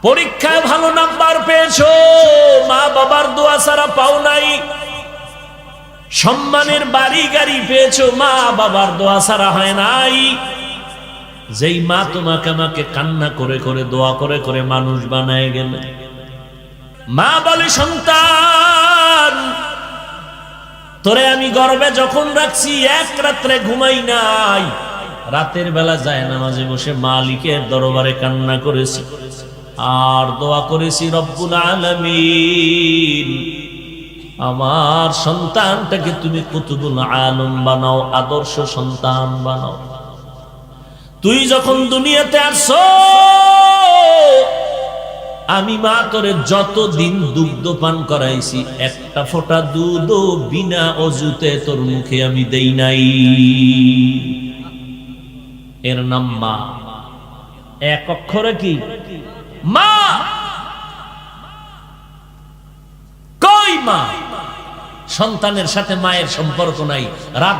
পরীক্ষায় ভালো নাম্বার পেয়েছো, মা বাবার দোয়া ছাড়া পাও নাই। সম্মানের বাড়ি গাড়ি পেয়েছো, মা বাবার দোয়া ছাড়া হয় নাই। যেই মা তোমাকে আমাকে কান্না করে করে দোয়া করে করে মানুষ বানায় গেলে, মা বলে সন্তান তোরে আমি গর্বে যখন রাখছি এক রাত্রে ঘুমাই নাই, রাতের বেলা যায় নামাজে বসে মালিকের দরবারে কান্না করেছি আর দোয়া করেছি, রব্বুল আলামিন আমার সন্তানটাকে তুমি কুতুবুল আলম বানাও, আদর্শ সন্তান বানাও। তুই যখন দুনিয়াতে আসছো আমি মা তোরে যতদিন দুগ্ধ পান করাইছি একটা ফোঁটা দুধও বিনা অজুতে তোর মুখে আমি দেই নাই। এর নাম মা, এক অক্ষরে কি মা। কই মা? সন্তানের সাথে মায়ের সম্পর্ক নাই। রাত